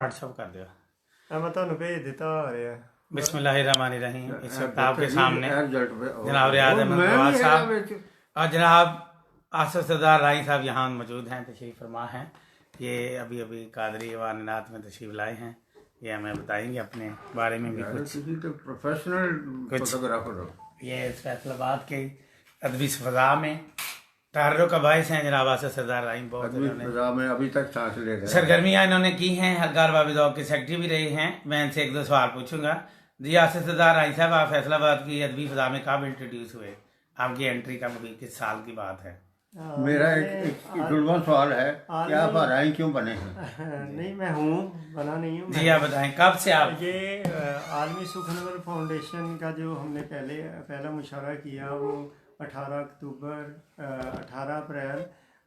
WhatsApp कर दो। मैं ਤੁਹਾਨੂੰ ਭੇਜ ਦਿੱਤਾ ਆ ਰਿਹਾ। बिस्मिल्लाहिर्रहमानिर्रहीम। इस वक्त आपके सामने जनाब रियाज अहमद फवाद साहब और जनाब आसिफ सरदार राई साहब यहाँ मौजूद हैं, तशरीफ़ फरमा हैं। ये अभी अभी कादरी वारनात में तशरीफ़ लाए हैं। ये हमें बताएंगे अपने बारे में भी कुछ प्रोफेशनल फोटोग्राफर हो। ये फैसलाबाद के अदबी फ़ज़ा में तहर्रुक का बाइस हैं जनाब आसिफ सरदार राई। बहुत में अभी तक सांस ले रहे हैं। सरगर्मियाँ इन्होंने की हैं। हलकार बाबी दौग के सेक्रेटरी भी रहे हैं। मैं इनसे एक दो सवाल पूछूंगा। जी आसिफ सरदार राई साहब, आप फैसलाबाद की अदबी फ़ज़ा में कब इंट्रोड्यूस हुए? आपकी एंट्री कब हुई? किस साल की बात है? मेरा एक जुड़वा सवाल है कि आप राई क्यों बने हैं? नहीं, मैं हूँ, बना नहीं हूँ। जी आप बताएं, कब से आप? ये आलमी सुखनवर फाउंडेशन का जो हमने पहला मुशावरा किया वो 18 अप्रैल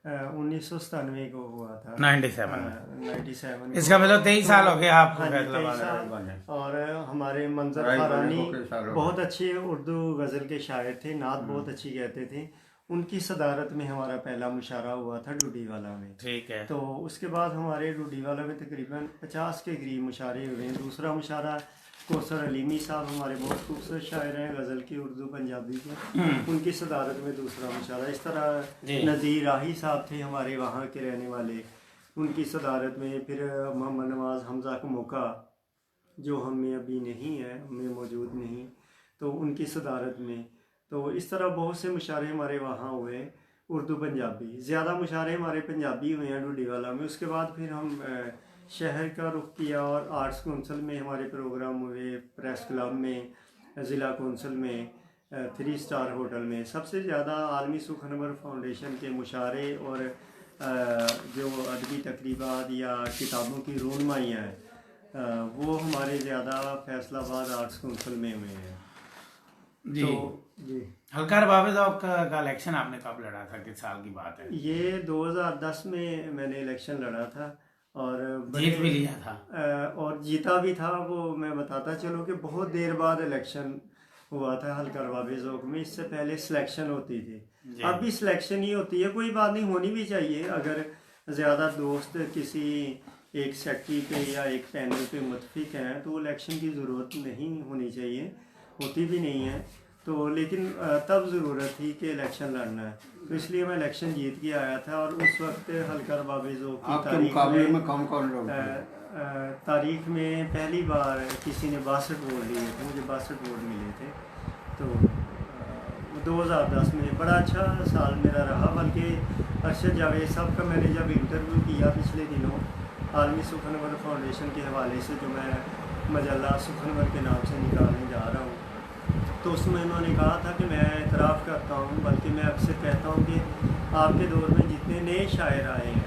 1997 को हुआ था। 97 इसका मतलब 23 साल हो गए आपको फैसलाबाद। और हमारे मंजर खारानी बहुत अच्छे उर्दू गज़ल के शायर थे, नात बहुत अच्छी कहते थे। उनकी सदारत में हमारा पहला मुशावरा हुआ था डूडीवाला में। ठीक है। तो उसके बाद हमारे डूडीवाला में तकरीबन 50 के करीब मुशारे हुए हैं। दूसरा मुशारा कौसर अलीमी साहब हमारे बहुत खूबसूरत शायर हैं गज़ल की, उर्दू पंजाबी के, उनकी सदारत में दूसरा मुशारा। इस तरह नज़ीर राही साहब थे हमारे वहाँ के रहने वाले, उनकी सदारत में। फिर मोहम्मद नवाज़ हमज़ा का मौका जो हमें अभी नहीं है, हमें मौजूद नहीं, तो उनकी सदारत में। तो इस तरह बहुत से मुशारे हमारे वहाँ हुए, उर्दू पंजाबी। ज़्यादा मुशारे हमारे पंजाबी हुए हैं डूडीवाला में। उसके बाद फिर हम शहर का रुख किया और आर्ट्स कौंसल में हमारे प्रोग्राम हुए, प्रेस क्लब में, ज़िला कौंसल में, 3 स्टार होटल में। सबसे ज़्यादा आलमी सुखनवर फाउंडेशन के मुशारे और जो अदबी तकरीबात या किताबों की रूनमाइयाँ हैं वो हमारे ज़्यादा फैसलाबाद आर्ट्स कौंसल में हुए हैं। जी जी हलकार बाबी दौग का इलेक्शन आपने कब लड़ा था? किस साल की बात है? ये 2010 में मैंने इलेक्शन लड़ा था और जीत भी लिया था और जीता भी था। वो मैं बताता चलूँ कि बहुत देर बाद इलेक्शन हुआ था हलकार बाबी ज़ौक में। इससे पहले सिलेक्शन होती थी, अब भी सिलेक्शन ही होती है। कोई बात नहीं, होनी भी चाहिए। अगर ज़्यादा दोस्त किसी एक सेक्रेटरी पे या एक पैनल पे मुतफिक हैं तो इलेक्शन की ज़रूरत नहीं होनी चाहिए, होती भी नहीं है। तो लेकिन तब ज़रूरत थी कि इलेक्शन लड़ना है, तो इसलिए मैं इलेक्शन जीत के आया था। और उस वक्त हलकार बाबी ज़ौक की तारीख में पहली बार किसी ने 62 वोट दिए थे, मुझे 62 वोट मिले थे। तो 2010 में बड़ा अच्छा साल मेरा रहा। बल्कि अरशद जावेद साहब का मैंने जब इंटरव्यू किया पिछले दिनों आलमी सुखनवर फाउंडेशन के हवाले से, जो मैं मजल्ला सुखनवर के नाम से निकालने जा रहा हूँ, तो उसमें उन्होंने कहा था कि मैं एतराफ़ करता हूँ, बल्कि मैं अक्सर कहता हूँ कि आपके दौर में जितने नए शायर आए हैं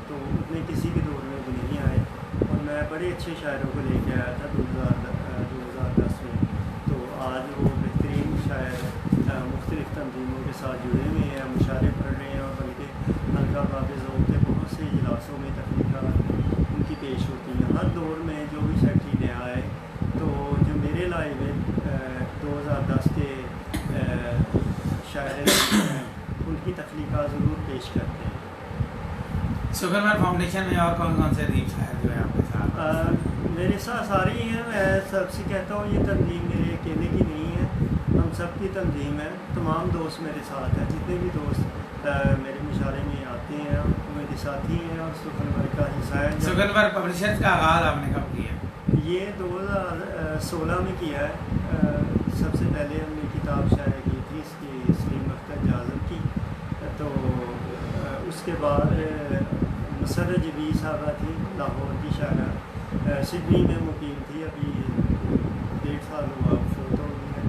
तो उतने किसी के दौर में भी नहीं आए। और मैं बड़े अच्छे शायरों को लेके आया था 2010 में। तो आज वो बेहतरीन शायर मुख्तलिफ़ तंजीमों के साथ जुड़े हुए हैं, मुशारे पढ़ रहे हैं। और बल्कि हलकार बाबी ज़ौक के बहुत से इजलासों में तकरीरें उनकी पेश होती हैं। हर दौर में जो भी सेक्रेटरी नया आए तो जो मेरे लाए हुए 2010 के शायर उनकी तख्लीक़ात ज़रूर पेश करते हैं। सुखनवर फाउंडेशन में और कौन कौन से अदीब शायर जो है आपके साथ? मेरे साथ सारे ही हैं। मैं सबसे कहता हूँ ये तंजीम मेरे अकेले की नहीं है, हम सब की तंजीम है। तमाम दोस्त मेरे साथ हैं, जितने भी दोस्त मेरे मुशारे में आते हैं वो मेरे साथी हैं और सुखनवर का हिस्सा है। सुखनवर पब्लिशर्स का आगाज़ आपने कब किया? ये 2016 में किया है। सबसे पहले हमने किताब शाया की थी इसकी सलीम अख्तर जाज़म की। तो उसके बाद मसर जबी साहबा थी, लाहौर की शायरा, सिडनी में मुकीम थी, अभी 1.5 साल हुआ फोत हो गई है।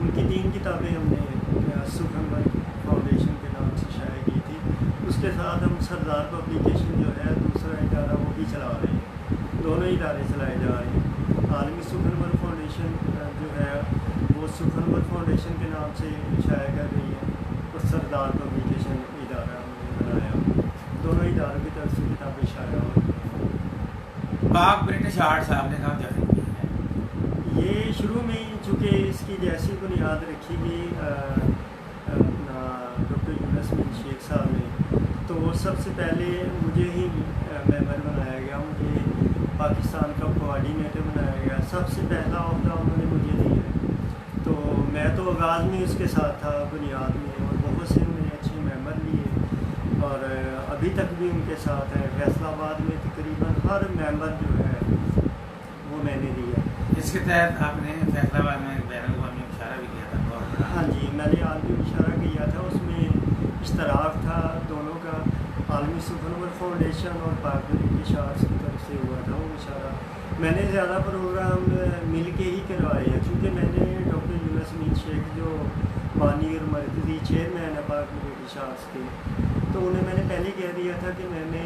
उनकी 3 किताबें हमने सुखनवर फाउंडेशन के नाम से शाया की थी। उसके साथ हम सरदार पब्लिकेशन जो है दूसरा इदारा वो भी चला रहे हैं, दोनों इदारे चलाए जा रहे हैं। आलमी सुखनवर फाउंडेशन जो है वो सुखनवर फाउंडेशन के नाम से शाया कर रही है और सरदार पब्लिकेशन इदारा हमने बनाया। दोनों इदारों की तरफ से किताबें शाया हो। पाक ब्रिटिश आर्ट्स आपने कहा ज्वाइन की है? ये शुरू में ही चूँकि इसकी जैसी बुनियाद रखी गई डॉक्टर यूनुस बिन शेख साहब ने, तो सबसे पहले मुझे ही मेंबर बनाया गया। मुझे पाकिस्तान का कोऑर्डिनेटर बनाया गया। सबसे पहला अहदा उन्होंने मुझे दिया, तो मैं तो आगाज़ में उसके साथ था बुनियाद में, और बहुत से मैंने अच्छे मेंबर लिए और अभी तक भी उनके साथ है। फैसलाबाद में तकरीबन हर मेंबर जो है वो मैंने दिया। इसके तहत आपने फैसलाबाद में बैनुल-अक़वामी मुशावरा भी किया था बहुत बड़ा। हाँ जी, मैंने आलमी मुशावरा किया था, उसमें इश्तराक था दोनों का, आलमी सुखनवर फाउंडेशन और पाक ब्रिटिश आर्ट्स की तरफ से हुआ था वो मुशावरा। मैंने ज़्यादा प्रोग्राम मिल के ही करवाए हैं, चूँकि मैंने डॉक्टर यूनुस मीर शेख जो बानी और मरकज़ी चेयरमैन है पाक ब्रिटिश आर्ट्स के, तो उन्हें मैंने पहले कह दिया था कि मैंने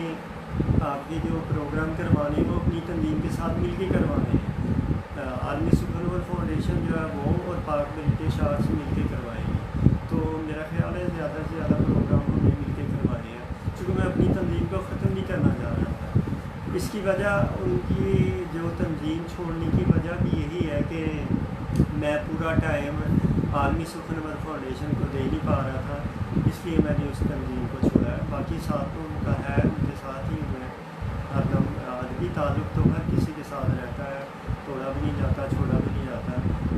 आपके जो प्रोग्राम करवाने वो अपनी तंजीम के साथ मिल के करवाने हैं। आलमी सुखनवर फाउंडेशन जो है वो और पाक ब्रिटिश आर्ट्स मिल के करवाएंगे, तो मेरा ख्याल है ज़्यादा से ज़्यादा प्रोग्राम हमने मिल के करवाए हैं, क्योंकि मैं अपनी तंजीम को ख़त्म नहीं करना चाह रहा था। इसकी वजह उनकी जो तंजीम छोड़ने की वजह भी यही है कि मैं पूरा टाइम आलमी सुखनवर फाउंडेशन को दे नहीं पा रहा था, इसलिए मैंने उस तंजीम को छोड़ा है। बाकी साथ तो उनका है, उनके साथ ही मैं हरदम अदबी ताल्लुक़ तो हर किसी के साथ रहता है, तोड़ा भी नहीं जाता, छोड़ा भी नहीं जाता,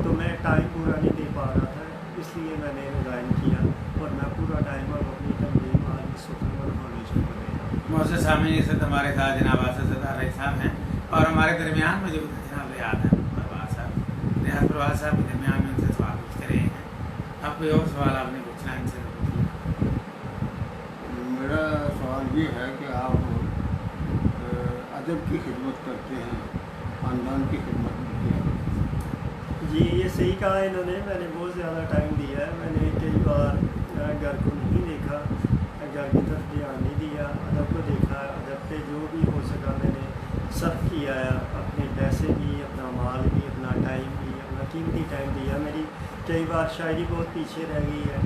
तो मैं टाइम पूरा नहीं दे पा रहा था, इसलिए मैंने रिज़ाइन किया और मैं पूरा टाइम अब अपनी तंजीम आलमी सुखनवर फाउंडेशन को दे रहा हूँ। मोहसिन सामईन, इस वक्त हमारे साथ जनाब आसिफ सरदार रईस साहब हैं और हमारे दरमियान मौजूद है जनाब रियाद परवाज़ साहब। रियाद परवाज़ साहब के दरमियान में उनसे सवाल पूछते रहे हैं, अब कोई और सवाल आपने पूछना है इनसे? मेरा सवाल ये है कि आप अदब की खिदमत करते हैं, ख़ानदान की खिदमत करते हैं। जी, ये सही कहा इन्होंने, मैंने बहुत ज़्यादा टाइम दिया है। मैंने कई बार घर को नहीं देखा, घर की तरफ ध्यान नहीं दिया, अदब को देखा, अदब पे जो भी हो सका मैंने सब किया है, अपने पैसे भी, अपना माल भी, अपना टाइम भी, अपना कीमती टाइम दिया। मेरी कई बार शायरी बहुत पीछे रह गई है,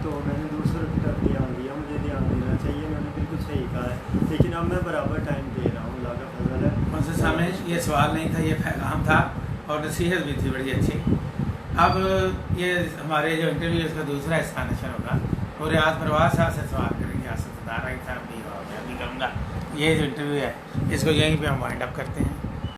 तो मैंने दूसरों की तरफ ध्यान दिया, मुझे ध्यान देना चाहिए, मैंने बिल्कुल सही कहा है, लेकिन अब मैं बराबर टाइम दे रहा हूँ, अल्लाह का फजल है। मोहसिन सामईन, ये सवाल नहीं था, ये पैगाम था और नसीहत भी थी बड़ी अच्छी। अब ये हमारे जो इंटरव्यू इसका दूसरा हिस्सा नशर होगा और रियाद परवाज़ साहब से सवाल करेंगे, आसिफ सरदार रईस साहब भी और मैं भी करूँगा। ये जो इंटरव्यू है इसको यहीं पे हम वाइंड अप करते हैं।